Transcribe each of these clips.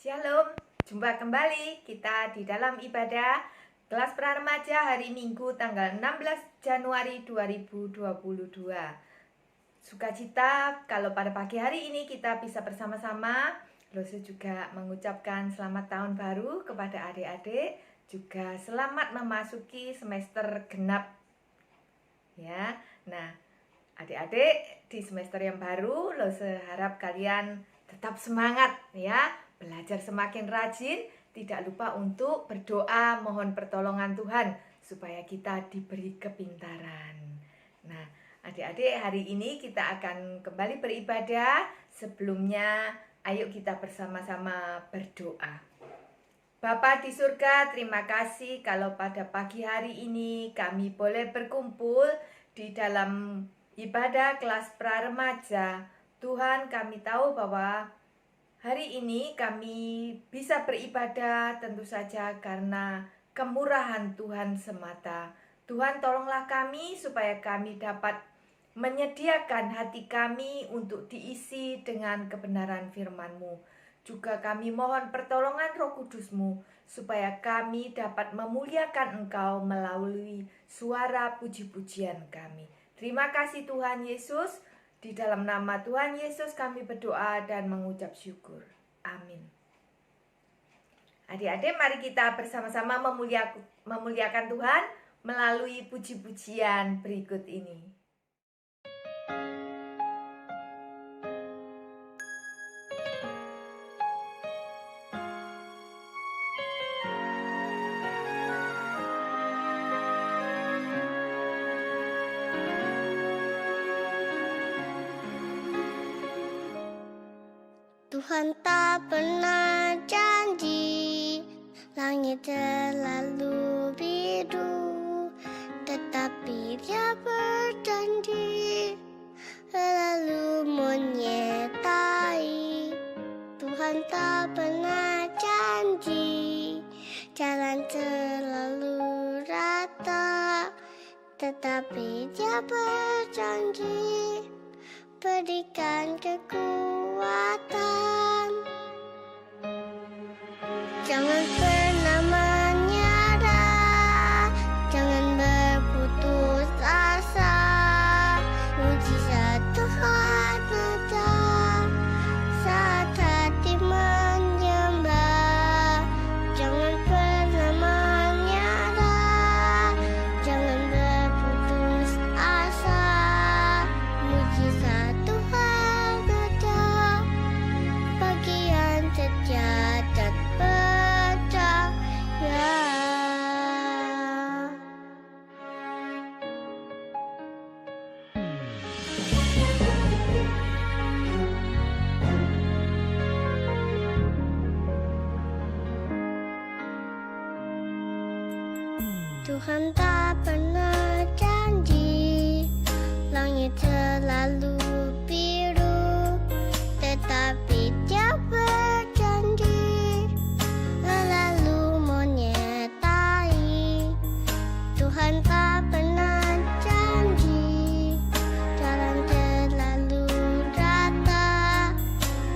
Shalom, jumpa kembali kita di dalam ibadah kelas pra-remaja hari Minggu tanggal 16 Januari 2022. Sukacita kalau pada pagi hari ini kita bisa bersama-sama. Lose juga mengucapkan selamat tahun baru kepada adik-adik, juga selamat memasuki semester genap. Ya, nah adik-adik di semester yang baru, Lose harap kalian tetap semangat ya. Belajar semakin rajin, tidak lupa untuk berdoa mohon pertolongan Tuhan supaya kita diberi kepintaran. Nah, adik-adik hari ini kita akan kembali beribadah. Sebelumnya, ayo kita bersama-sama berdoa. Bapa di surga, terima kasih kalau pada pagi hari ini kami boleh berkumpul di dalam ibadah kelas pra-remaja. Tuhan, kami tahu bahwa hari ini kami bisa beribadah tentu saja karena kemurahan Tuhan semata. Tuhan, tolonglah kami supaya kami dapat menyediakan hati kami untuk diisi dengan kebenaran firman-Mu. Juga kami mohon pertolongan Roh Kudus-Mu supaya kami dapat memuliakan Engkau melalui suara puji-pujian kami. Terima kasih Tuhan Yesus. Di dalam nama Tuhan Yesus kami berdoa dan mengucap syukur. Amin. Adik-adik, mari kita bersama-sama memuliakan Tuhan melalui puji-pujian berikut ini. Tuhan tak pernah janji langit selalu biru, tetapi Dia berjanji selalu menyertai. Tuhan tak pernah janji jalan selalu rata, tetapi Dia berjanji berikan kekuatan. Jangan pernah menyerah, jangan berputus asa. Mujizat Tuhan ada saat hati menyembah. Jangan pernah menyerah, jangan berputus asa. Mujizat Tuhan ada bagi yang setia dan percaya. Tuhan tak pernah janji langit selalu biru, tetapi Dia berjanji selalu menyertai. Tuhan tak pernah janji jalan selalu rata,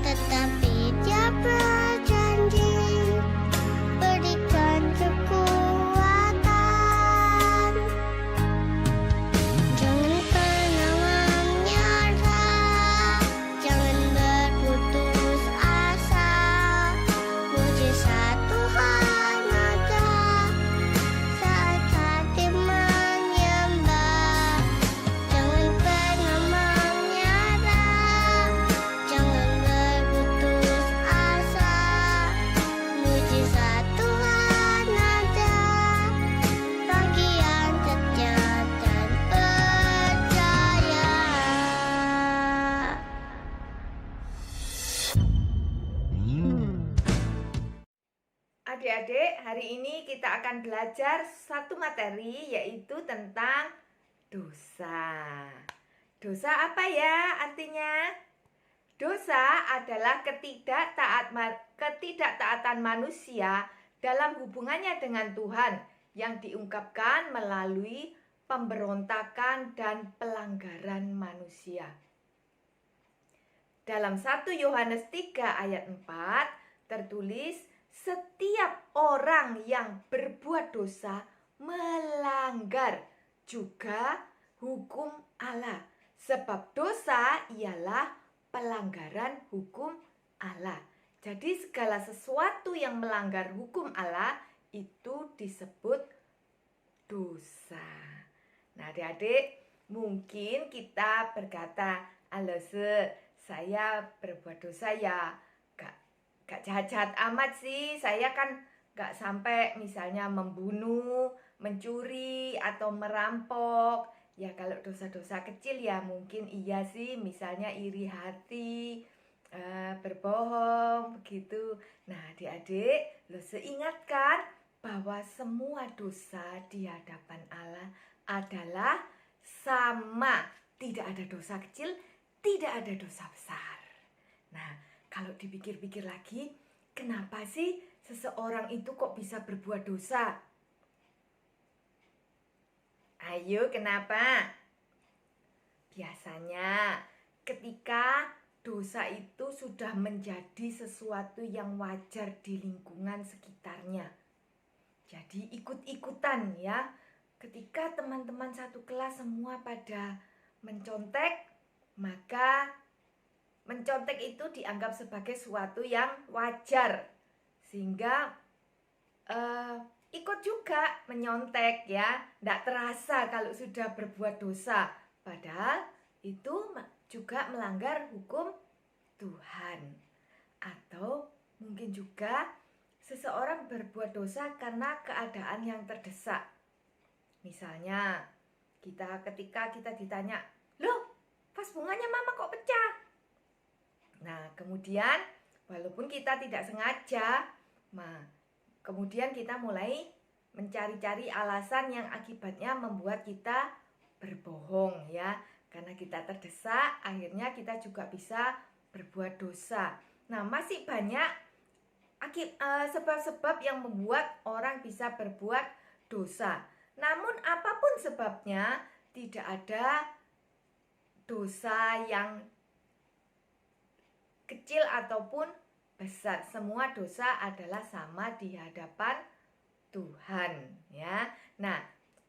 tetapi Dia berjanji berikan kekuatan. Jangan pernah menyerah, jangan berputus asa. Mujizat Tuhan ada saat hati menyembah. Jangan pernah menyerah, jangan berputus asa. Mujizat Tuhan ada bagi yang setia dan percaya. Adik-adik, hari ini kita akan belajar satu materi yaitu tentang dosa. Dosa apa ya artinya? Dosa adalah ketidaktaatan manusia dalam hubungannya dengan Tuhan yang diungkapkan melalui pemberontakan dan pelanggaran manusia. Dalam 1 Yohanes 3 ayat 4, tertulis setiap orang yang berbuat dosa melanggar juga hukum Allah. Sebab dosa ialah pelanggaran hukum Allah. Jadi segala sesuatu yang melanggar hukum Allah itu disebut dosa. Nah, adik-adik, mungkin kita berkata, saya berbuat dosa ya gak jahat-jahat amat sih. Saya kan gak sampai misalnya membunuh, mencuri, atau merampok. Ya kalau dosa-dosa kecil ya mungkin iya sih, misalnya iri hati, berbohong, begitu. Nah, adik-adik, ingatkan bahwa semua dosa di hadapan Allah adalah sama. Tidak ada dosa kecil, tidak ada dosa besar. Nah, kalau dipikir-pikir lagi, kenapa sih seseorang itu kok bisa berbuat dosa? Ayo, kenapa? Biasanya ketika dosa itu sudah menjadi sesuatu yang wajar di lingkungan sekitarnya. Jadi ikut-ikutan ya. Ketika teman-teman satu kelas semua pada mencontek, maka mencontek itu dianggap sebagai sesuatu yang wajar. Sehingga ikut juga menyontek ya. Tidak terasa kalau sudah berbuat dosa. Padahal itu juga melanggar hukum Tuhan. Atau mungkin juga seseorang berbuat dosa karena keadaan yang terdesak. Misalnya ketika kita ditanya, "Loh, vas bunganya mama kok pecah?" Nah, kemudian walaupun kita tidak sengaja, kemudian kita mulai mencari-cari alasan yang akibatnya membuat kita berbohong ya. Karena kita terdesak, akhirnya kita juga bisa berbuat dosa. Nah, masih banyak sebab-sebab yang membuat orang bisa berbuat dosa. Namun apapun sebabnya, tidak ada dosa yang kecil ataupun besar. Semua dosa adalah sama di hadapan Tuhan ya. Nah,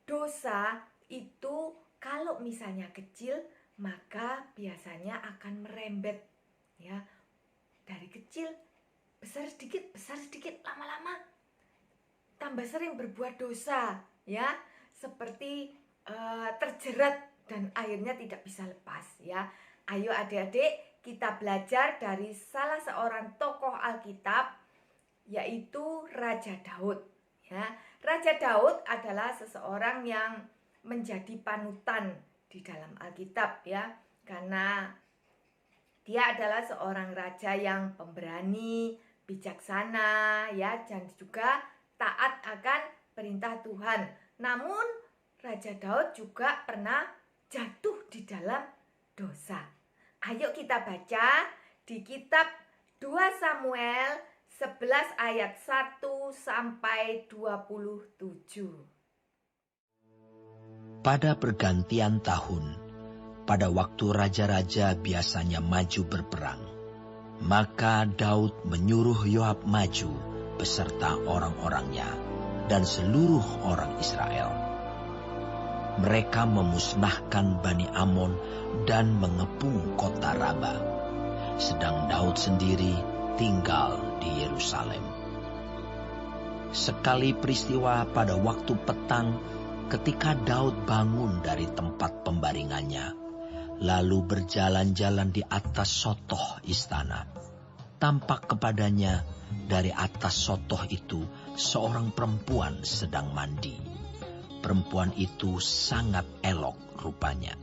dosa itu kalau misalnya kecil, maka biasanya akan merembet ya. Dari kecil, besar sedikit, lama-lama tambah sering berbuat dosa ya, seperti terjerat dan akhirnya tidak bisa lepas ya. Ayo adik-adik, kita belajar dari salah seorang tokoh Alkitab, yaitu Raja Daud ya. Raja Daud adalah seseorang yang menjadi panutan di dalam Alkitab ya, karena dia adalah seorang raja yang pemberani, bijaksana ya, dan juga taat akan perintah Tuhan. Namun Raja Daud juga pernah jatuh di dalam dosa. Ayo kita baca di kitab 2 Samuel 11 ayat 1 sampai 27. Pada pergantian tahun, pada waktu raja-raja biasanya maju berperang, maka Daud menyuruh Yoab maju beserta orang-orangnya dan seluruh orang Israel. Mereka memusnahkan Bani Amon dan mengepung kota Raba, sedang Daud sendiri tinggal di Yerusalem. Sekali peristiwa pada waktu petang, ketika Daud bangun dari tempat pembaringannya, lalu berjalan-jalan di atas sotoh istana, tampak kepadanya dari atas sotoh itu seorang perempuan sedang mandi. Perempuan itu sangat elok rupanya.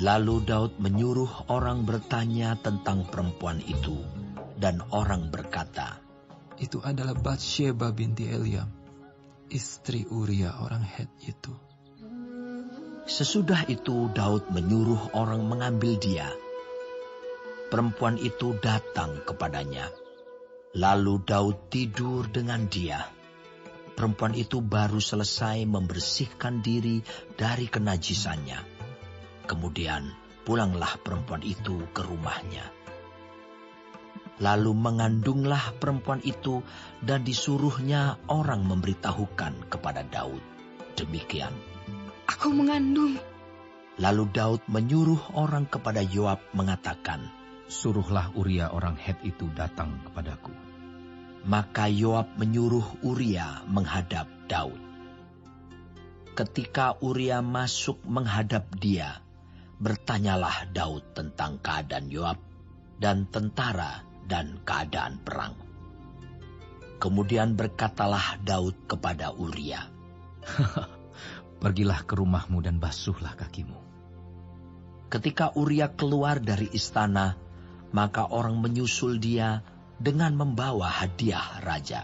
Lalu Daud menyuruh orang bertanya tentang perempuan itu, dan orang berkata, "Itu adalah Batsheba binti Eliam, istri Uria orang Het itu." Sesudah itu Daud menyuruh orang mengambil dia. Perempuan itu datang kepadanya. Lalu Daud tidur dengan dia. Perempuan itu baru selesai membersihkan diri dari kenajisannya. Kemudian pulanglah perempuan itu ke rumahnya. Lalu mengandunglah perempuan itu dan disuruhnya orang memberitahukan kepada Daud. Demikian. Aku mengandung. Lalu Daud menyuruh orang kepada Yoab mengatakan, Suruhlah Uria orang Het itu datang kepadaku. maka Yoab menyuruh Uria menghadap Daud. Ketika Uria masuk menghadap dia, bertanyalah Daud tentang keadaan Yoab dan tentara dan keadaan perang. Kemudian berkatalah Daud kepada Uria, Pergilah ke rumahmu dan basuhlah kakimu. ketika Uria keluar dari istana, maka orang menyusul dia dengan membawa hadiah raja.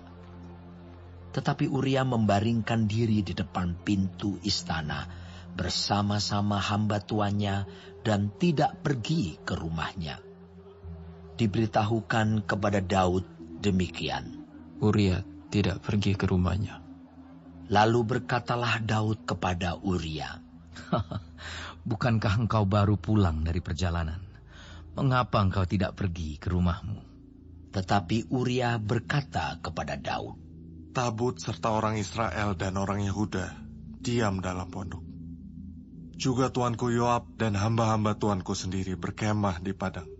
Tetapi Uria membaringkan diri di depan pintu istana bersama-sama hamba tuannya dan tidak pergi ke rumahnya. Diberitahukan kepada Daud demikian. Uria tidak pergi ke rumahnya. Lalu berkatalah Daud kepada Uria, Bukankah engkau baru pulang dari perjalanan? Mengapa engkau tidak pergi ke rumahmu? tetapi Uria berkata kepada Daud, Tabut serta orang Israel dan orang Yehuda diam dalam pondok. Juga tuanku Yoab dan hamba-hamba tuanku sendiri berkemah di padang.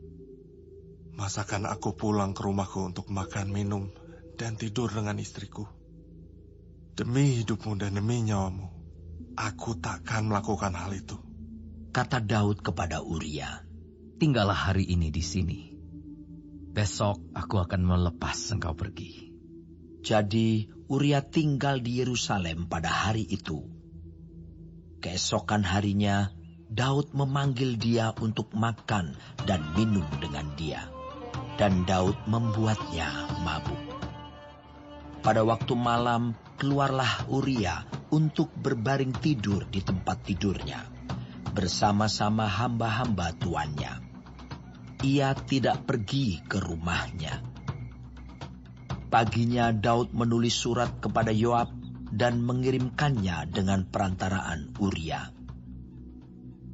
Masakan aku pulang ke rumahku untuk makan, minum, dan tidur dengan istriku? Demi hidupmu dan demi nyawamu, aku takkan melakukan hal itu. kata Daud kepada Uria, Tinggallah hari ini di sini. Besok aku akan melepas engkau pergi. Jadi Uria tinggal di Yerusalem pada hari itu. Keesokan harinya, Daud memanggil dia untuk makan dan minum dengan dia. Dan Daud membuatnya mabuk. Pada waktu malam, keluarlah Uria untuk berbaring tidur di tempat tidurnya, bersama-sama hamba-hamba tuannya. Ia tidak pergi ke rumahnya. Paginya Daud menulis surat kepada Yoab dan mengirimkannya dengan perantaraan Uria.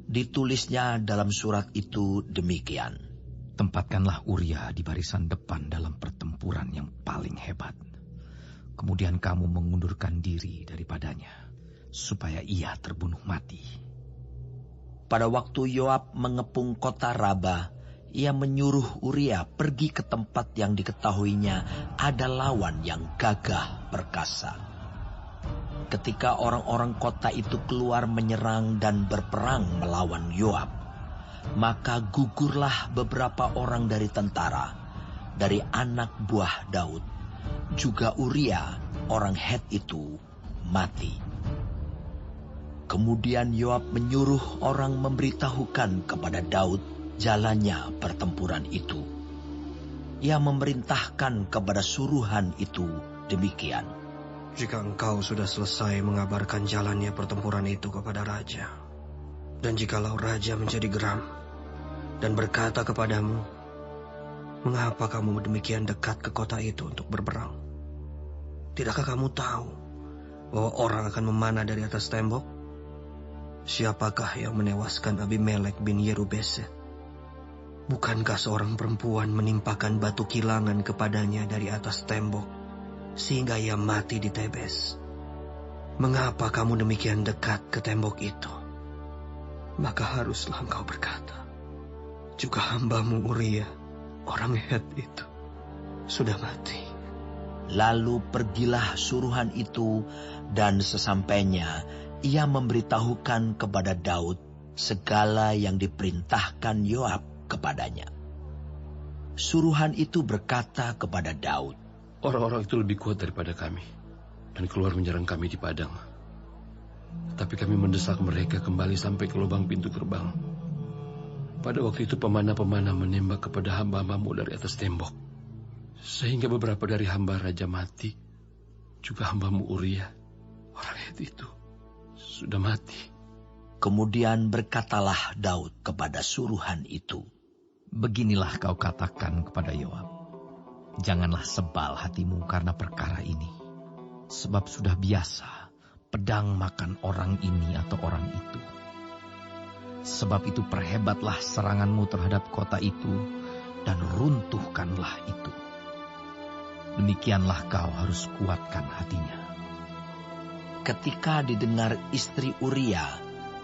Ditulisnya dalam surat itu demikian. Tempatkanlah Uria di barisan depan dalam pertempuran yang paling hebat. Kemudian kamu mengundurkan diri daripadanya, supaya ia terbunuh mati. Pada waktu Yoab mengepung kota Raba, ia menyuruh Uria pergi ke tempat yang diketahuinya ada lawan yang gagah perkasa. Ketika orang-orang kota itu keluar menyerang dan berperang melawan Yoab, maka gugurlah beberapa orang dari tentara, dari anak buah Daud. Juga Uria, orang Het itu, mati. Kemudian Yoab menyuruh orang memberitahukan kepada Daud jalannya pertempuran itu. Ia memerintahkan kepada suruhan itu demikian. Jika engkau sudah selesai mengabarkan jalannya pertempuran itu kepada raja, dan jikalau raja menjadi geram dan berkata kepadamu, mengapa kamu demikian dekat ke kota itu untuk berperang? Tidakkah kamu tahu bahwa orang akan memanah dari atas tembok? Siapakah yang menewaskan Abimelek bin Yerubeset? Bukankah seorang perempuan menimpakan batu kilangan kepadanya dari atas tembok, sehingga ia mati di Tebes? Mengapa kamu demikian dekat ke tembok itu? Maka haruslah engkau berkata, juga hambamu Uria, orang Het itu, sudah mati. Lalu pergilah suruhan itu, dan sesampainya ia memberitahukan kepada Daud segala yang diperintahkan Yoab kepadanya. Suruhan itu berkata kepada Daud, Orang-orang itu lebih kuat daripada kami dan keluar menyerang kami di padang. Tapi kami mendesak mereka kembali sampai ke lubang pintu gerbang. Pada waktu itu pemanah-pemanah menembak kepada hamba-hambamu dari atas tembok, sehingga beberapa dari hamba raja mati. Juga hambamu Uria, orang Het itu, sudah mati. Kemudian berkatalah Daud kepada suruhan itu, Beginilah kau katakan kepada Yoab, janganlah sebal hatimu karena perkara ini, sebab sudah biasa pedang makan orang ini atau orang itu. Sebab itu perhebatlah seranganmu terhadap kota itu, dan runtuhkanlah itu. Demikianlah kau harus kuatkan hatinya. Ketika didengar istri Uria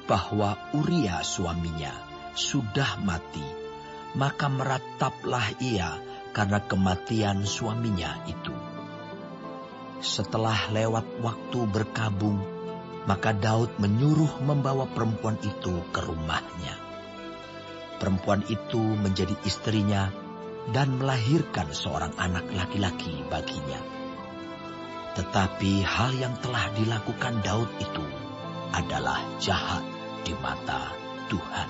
bahwa Uria suaminya sudah mati, maka merataplah ia karena kematian suaminya itu. Setelah lewat waktu berkabung, maka Daud menyuruh membawa perempuan itu ke rumahnya. Perempuan itu menjadi istrinya dan melahirkan seorang anak laki-laki baginya. Tetapi hal yang telah dilakukan Daud itu adalah jahat di mata Tuhan.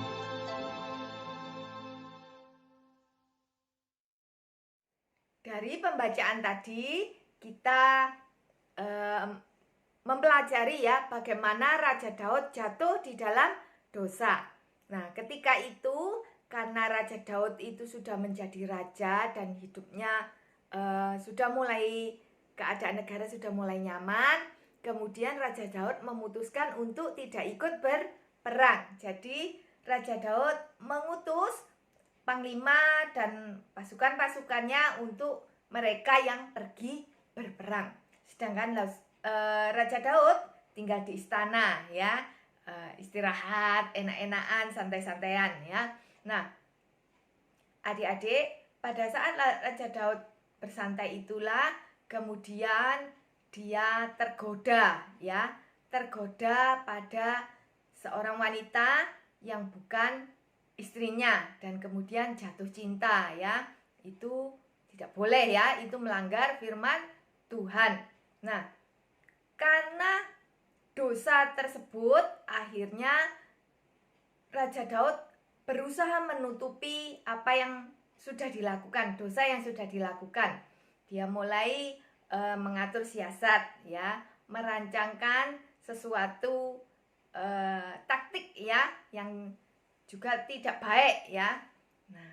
Dari pembacaan tadi kita mempelajari ya bagaimana Raja Daud jatuh di dalam dosa. Nah, ketika itu karena Raja Daud itu sudah menjadi raja dan hidupnya sudah mulai, keadaan negara sudah mulai nyaman, kemudian Raja Daud memutuskan untuk tidak ikut berperang. Jadi Raja Daud mengutus panglima dan pasukan-pasukannya untuk mereka yang pergi berperang. Sedangkan Raja Daud tinggal di istana ya, istirahat, enak-enakan, santai-santaian ya. Nah, adik-adik, pada saat Raja Daud bersantai itulah kemudian dia tergoda ya, tergoda pada seorang wanita yang bukan istrinya dan kemudian jatuh cinta ya. Itu tidak boleh ya, itu melanggar firman Tuhan. Nah, karena dosa tersebut akhirnya Raja Daud berusaha menutupi apa yang sudah dilakukan, dosa yang sudah dilakukan. Dia mulai mengatur siasat ya, merancangkan sesuatu taktik ya yang juga tidak baik ya. Nah,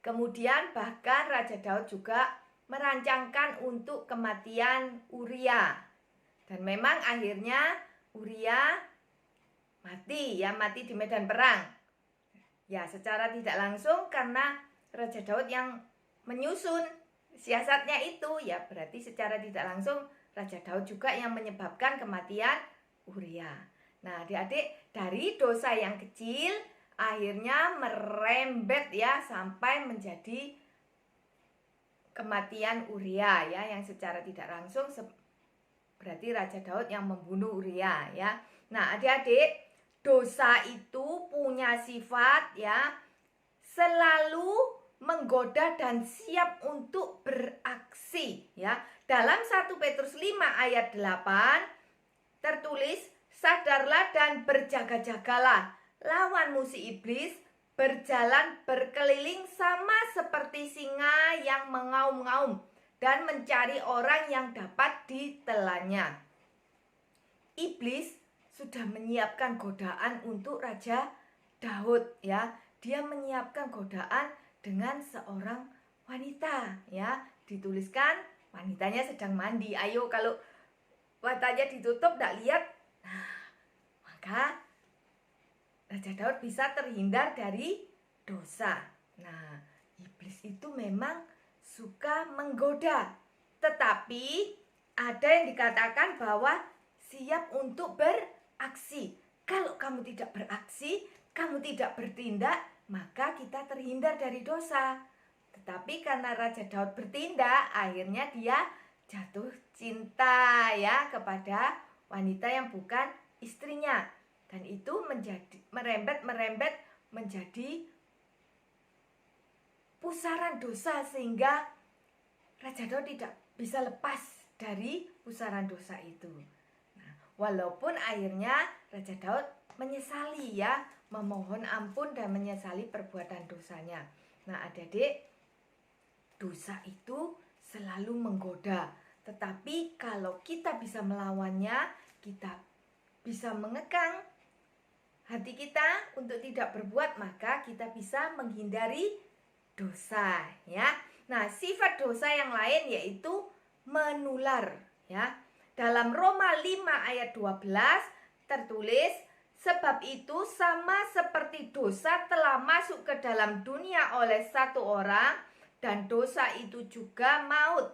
kemudian bahkan Raja Daud juga merancangkan untuk kematian Uria. Dan memang akhirnya Uria mati ya, mati di medan perang. Ya, secara tidak langsung karena Raja Daud yang menyusun siasatnya itu, ya berarti secara tidak langsung Raja Daud juga yang menyebabkan kematian Uria. Nah, adik-adik, dari dosa yang kecil akhirnya merembet ya sampai menjadi kematian Uria ya, yang secara tidak langsung berarti Raja Daud yang membunuh Uria ya. Nah, adik-adik, dosa itu punya sifat ya selalu menggoda dan siap untuk beraksi ya. Dalam 1 Petrus 5 ayat 8 tertulis, sadarlah dan berjaga-jagalah, lawanmu si iblis berjalan berkeliling sama seperti singa yang mengaum-ngaum dan mencari orang yang dapat ditelannya. Iblis sudah menyiapkan godaan untuk Raja Daud ya. Dia menyiapkan godaan dengan seorang wanita ya. Dituliskan wanitanya sedang mandi. Ayo, kalau matanya ditutup tidak lihat, nah maka Raja Daud bisa terhindar dari dosa. Nah, iblis itu memang suka menggoda, tetapi ada yang dikatakan bahwa siap untuk beraksi. Kalau kamu tidak beraksi, kamu tidak bertindak, maka kita terhindar dari dosa. Tetapi karena Raja Daud bertindak, akhirnya dia jatuh cinta ya kepada wanita yang bukan istrinya. Dan itu menjadi merembet menjadi pusaran dosa sehingga Raja Daud tidak bisa lepas dari pusaran dosa itu. Nah, walaupun akhirnya Raja Daud menyesali ya, memohon ampun dan menyesali perbuatan dosanya. Nah, adik-adik, dosa itu selalu menggoda. Tetapi kalau kita bisa melawannya, kita bisa mengekang hati kita untuk tidak berbuat, maka kita bisa menghindari dosa ya. Nah, sifat dosa yang lain yaitu menular ya. Dalam Roma 5 ayat 12 tertulis, Sebab itu sama seperti dosa telah masuk ke dalam dunia oleh satu orang, dan dosa itu juga maut.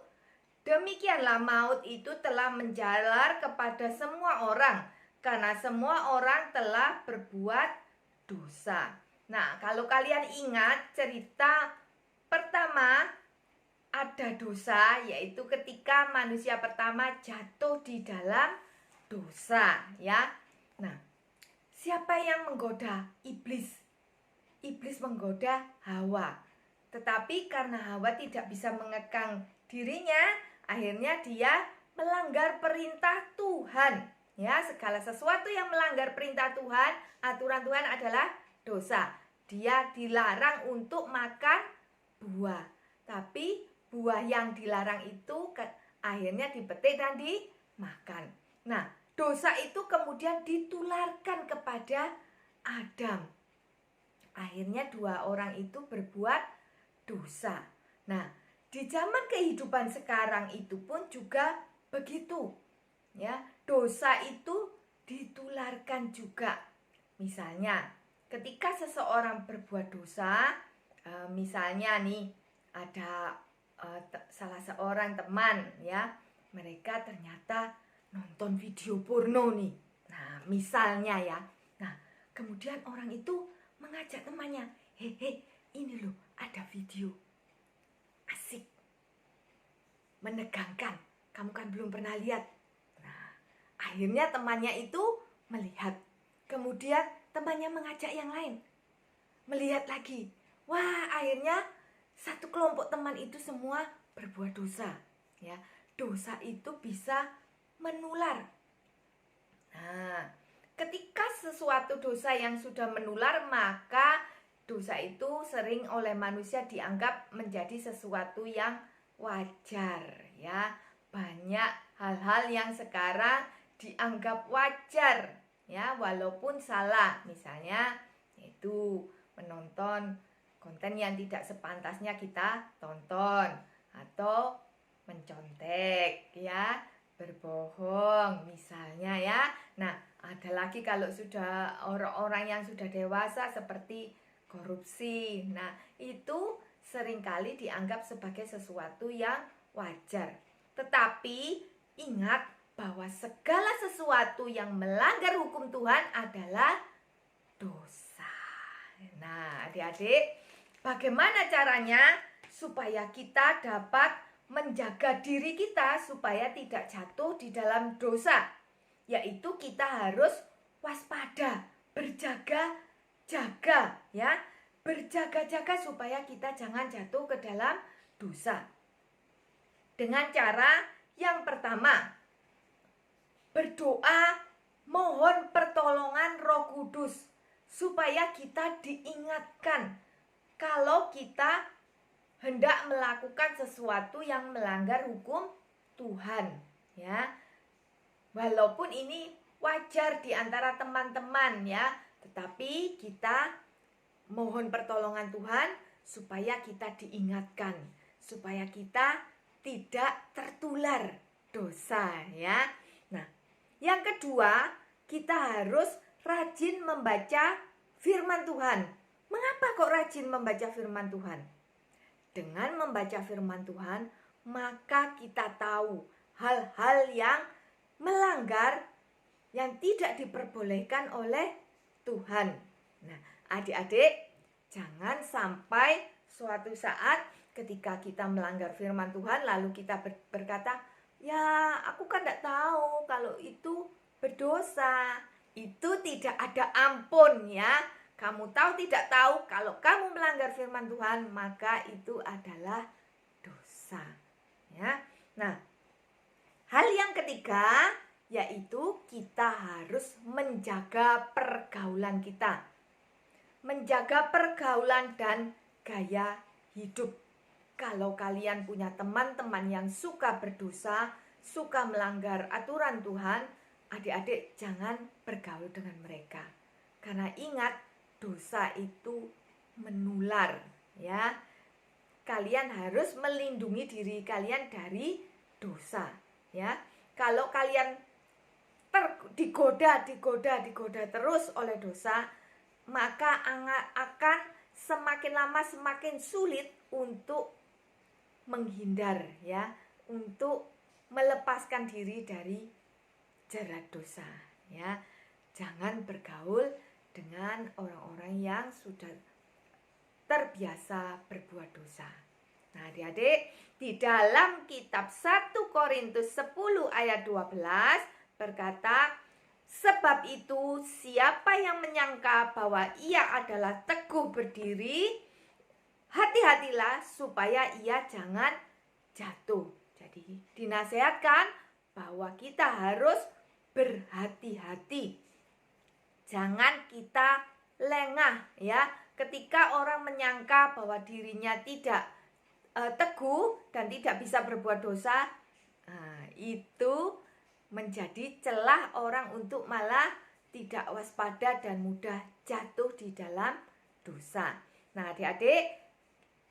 Demikianlah maut itu telah menjalar kepada semua orang, karena semua orang telah berbuat dosa. Nah, kalau kalian ingat cerita pertama, ada dosa, yaitu ketika manusia pertama jatuh di dalam dosa, ya. Nah, siapa yang menggoda? Iblis. Iblis menggoda Hawa. Tetapi karena Hawa tidak bisa mengekang dirinya, akhirnya dia melanggar perintah Tuhan. Ya, segala sesuatu yang melanggar perintah Tuhan, aturan Tuhan adalah dosa. Dia dilarang untuk makan buah. Tapi buah yang dilarang itu akhirnya dipetik dan dimakan. Nah, dosa itu kemudian ditularkan kepada Adam. Akhirnya dua orang itu berbuat dosa. Nah, di zaman kehidupan sekarang itu pun juga begitu. Ya, dosa itu ditularkan juga. Misalnya, ketika seseorang berbuat dosa, misalnya nih ada salah seorang teman, ya, mereka ternyata nonton video porno nih. Nah, misalnya ya. Nah, kemudian orang itu mengajak temannya, "Hei, ini loh ada video. Asik. Menegangkan. Kamu kan belum pernah lihat." Nah, akhirnya temannya itu melihat. Kemudian temannya mengajak yang lain. Melihat lagi. Wah, akhirnya satu kelompok teman itu semua berbuat dosa. Ya, dosa itu bisa menular. Nah, ketika sesuatu dosa yang sudah menular, maka dosa itu sering oleh manusia dianggap menjadi sesuatu yang wajar, ya. Banyak hal-hal yang sekarang dianggap wajar, ya, walaupun salah. Misalnya itu menonton konten yang tidak sepantasnya kita tonton, atau mencontek, ya, berbohong misalnya, ya. Nah, ada lagi kalau sudah orang-orang yang sudah dewasa seperti korupsi. Nah, itu seringkali dianggap sebagai sesuatu yang wajar. Tetapi ingat bahwa segala sesuatu yang melanggar hukum Tuhan adalah dosa. Nah, adik-adik, bagaimana caranya supaya kita dapat menjaga diri kita supaya tidak jatuh di dalam dosa? Yaitu kita harus waspada, berjaga-jaga, ya. Berjaga-jaga supaya kita jangan jatuh ke dalam dosa. Dengan cara yang pertama, berdoa mohon pertolongan Roh Kudus supaya kita diingatkan kalau kita hendak melakukan sesuatu yang melanggar hukum Tuhan, ya. Walaupun ini wajar di antara teman-teman, ya, tetapi kita mohon pertolongan Tuhan supaya kita diingatkan, supaya kita tidak tertular dosa, ya. Nah, yang kedua, kita harus rajin membaca firman Tuhan. Mengapa kok rajin membaca firman Tuhan? Dengan membaca firman Tuhan, maka kita tahu hal-hal yang melanggar, yang tidak diperbolehkan oleh Tuhan. Nah, adik-adik, jangan sampai suatu saat ketika kita melanggar firman Tuhan, lalu kita berkata, "Ya, aku kan tidak tahu kalau itu berdosa." Itu tidak ada ampun, ya. Kamu tahu tidak tahu, kalau kamu melanggar firman Tuhan, maka itu adalah dosa, ya. Nah, hal yang ketiga yaitu kita harus menjaga pergaulan kita. Menjaga pergaulan dan gaya hidup. Kalau kalian punya teman-teman yang suka berdosa, suka melanggar aturan Tuhan, adik-adik jangan bergaul dengan mereka. Karena ingat, dosa itu menular, ya. Kalian harus melindungi diri kalian dari dosa, ya. Kalau kalian digoda terus oleh dosa, maka akan semakin lama semakin sulit untuk menghindar, ya, untuk melepaskan diri dari jerat dosa, ya. Jangan bergaul dengan orang-orang yang sudah terbiasa berbuat dosa. Nah, adik-adik, di dalam kitab 1 Korintus 10 ayat 12 berkata, sebab itu siapa yang menyangka bahwa ia adalah teguh berdiri, hati-hatilah supaya ia jangan jatuh. Jadi dinasihatkan bahwa kita harus berhati-hati. Jangan kita lengah, ya. Ketika orang menyangka bahwa dirinya tidak teguh dan tidak bisa berbuat dosa, itu menjadi celah orang untuk malah tidak waspada dan mudah jatuh di dalam dosa. Nah, adik-adik,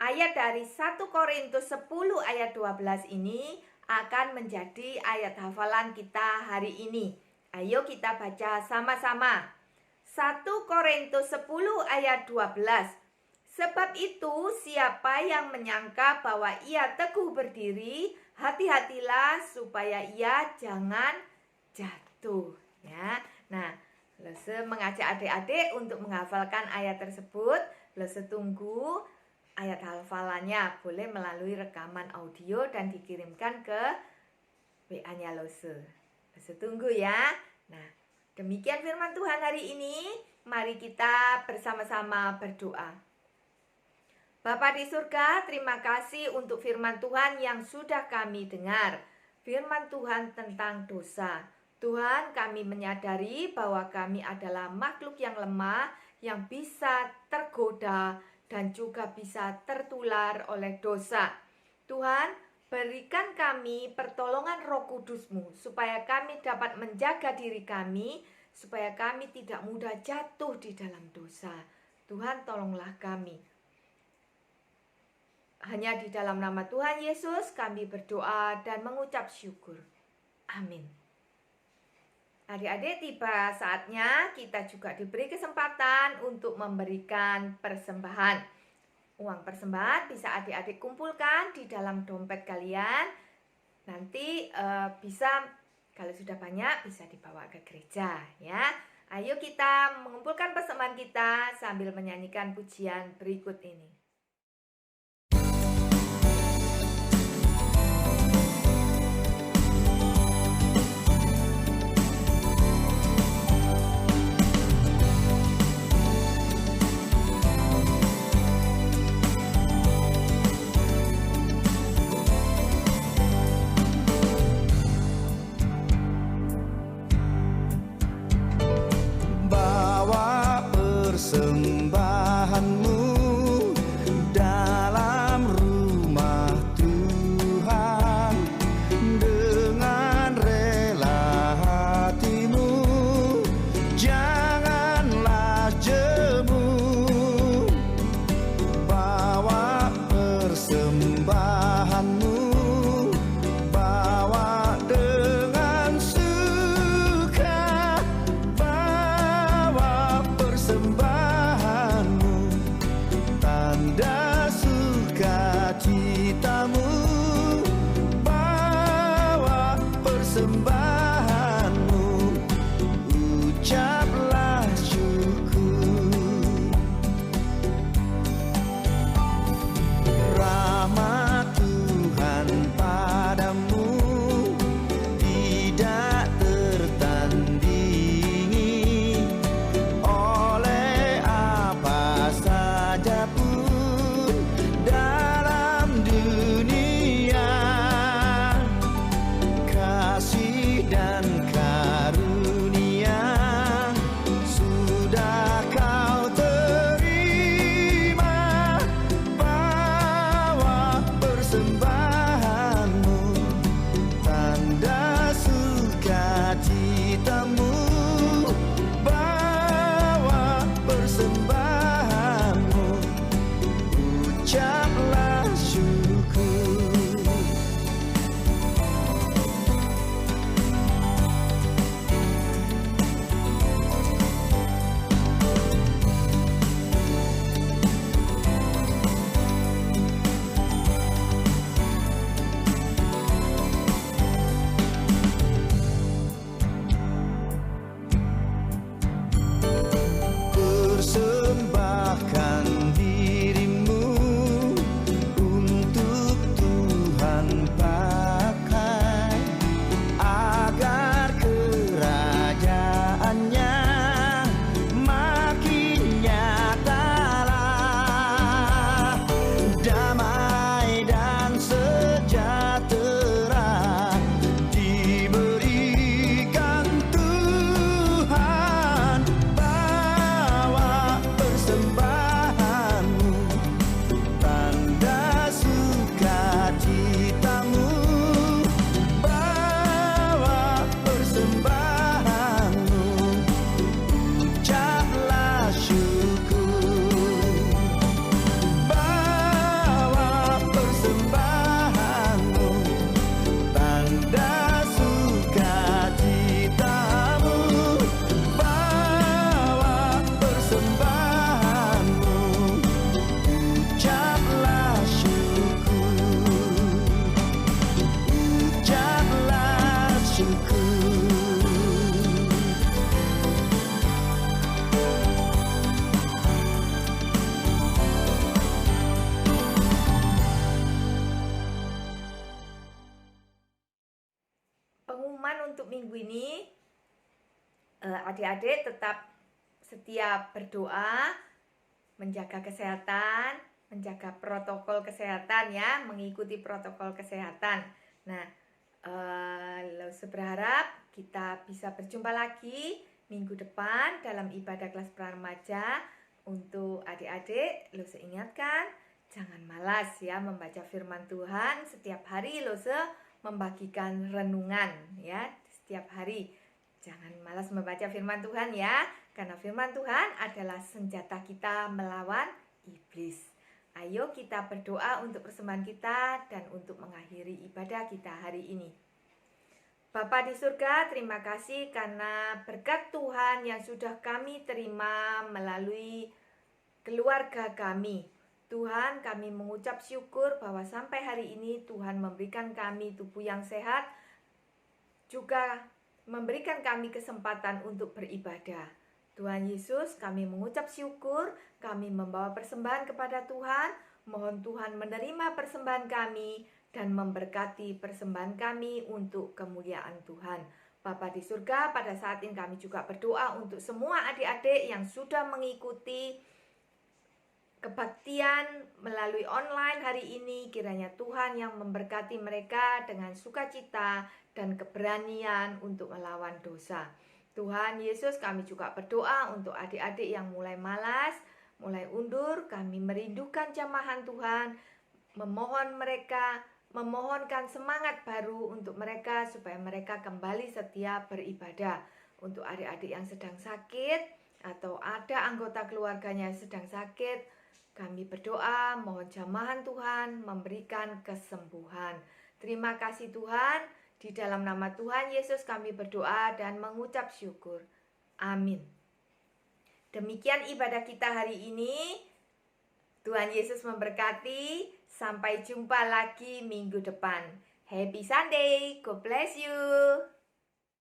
ayat dari 1 Korintus 10 ayat 12 ini akan menjadi ayat hafalan kita hari ini. Ayo kita baca sama-sama. 1 Korintus 10 ayat 12. Sebab itu siapa yang menyangka bahwa ia teguh berdiri, hati-hatilah supaya ia jangan jatuh, ya. Nah, Lese mengajak adik-adik untuk menghafalkan ayat tersebut. Lese tunggu ayat hafalannya, boleh melalui rekaman audio dan dikirimkan ke WA-nya Lese. Lese tunggu, ya. Nah, demikian firman Tuhan hari ini. Mari kita bersama-sama berdoa. Bapa di surga, terima kasih untuk firman Tuhan yang sudah kami dengar. Firman Tuhan tentang dosa. Tuhan, kami menyadari bahwa kami adalah makhluk yang lemah, yang bisa tergoda dan juga bisa tertular oleh dosa. Tuhan, berikan kami pertolongan Roh Kudus-Mu, supaya kami dapat menjaga diri kami, supaya kami tidak mudah jatuh di dalam dosa. Tuhan, tolonglah kami. Hanya di dalam nama Tuhan Yesus kami berdoa dan mengucap syukur. Amin. Adik-adik, tiba saatnya kita juga diberi kesempatan untuk memberikan persembahan. Uang persembahan bisa adik-adik kumpulkan di dalam dompet kalian. Nanti bisa, kalau sudah banyak, bisa dibawa ke gereja, ya. Ayo kita mengumpulkan persembahan kita sambil menyanyikan pujian berikut ini. Persembahanmu dalam rumah Tuhan, dengan rela hatimu, janganlah jemu. Bawa persembahanmu, bawa dengan suka, bawa persembahanmu, tanda sukacitamu, bawa persembahanmu, ucaplah syukur. Rahmat Tuhan padamu tidak tertandingi oleh apa saja pun dalam dunia. Kasih pengumuman untuk minggu ini, adik-adik tetap setia berdoa, menjaga kesehatan, menjaga protokol kesehatan ya, mengikuti protokol kesehatan. Nah, Lose berharap kita bisa berjumpa lagi minggu depan dalam ibadah kelas remaja. Untuk adik-adik, Lose ingatkan, jangan malas ya membaca firman Tuhan. Setiap hari Lose membagikan renungan ya, setiap hari. Jangan malas membaca firman Tuhan ya, karena firman Tuhan adalah senjata kita melawan iblis. Ayo kita berdoa untuk persembahan kita dan untuk mengakhiri ibadah kita hari ini. Bapa di surga, terima kasih karena berkat Tuhan yang sudah kami terima melalui keluarga kami. Tuhan, kami mengucap syukur bahwa sampai hari ini Tuhan memberikan kami tubuh yang sehat, juga memberikan kami kesempatan untuk beribadah. Tuhan Yesus, kami mengucap syukur, kami membawa persembahan kepada Tuhan. Mohon Tuhan menerima persembahan kami dan memberkati persembahan kami untuk kemuliaan Tuhan. Bapa di surga, pada saat ini kami juga berdoa untuk semua adik-adik yang sudah mengikuti kebaktian melalui online hari ini. Kiranya Tuhan yang memberkati mereka dengan sukacita dan keberanian untuk melawan dosa. Tuhan Yesus, kami juga berdoa untuk adik-adik yang mulai malas, mulai undur. Kami merindukan jamahan Tuhan, memohonkan semangat baru untuk mereka supaya mereka kembali setia beribadah. Untuk adik-adik yang sedang sakit atau ada anggota keluarganya yang sedang sakit, kami berdoa mohon jamahan Tuhan memberikan kesembuhan. Terima kasih Tuhan. Di dalam nama Tuhan Yesus kami berdoa dan mengucap syukur. Amin. Demikian ibadah kita hari ini. Tuhan Yesus memberkati. Sampai jumpa lagi minggu depan. Happy Sunday. God bless you.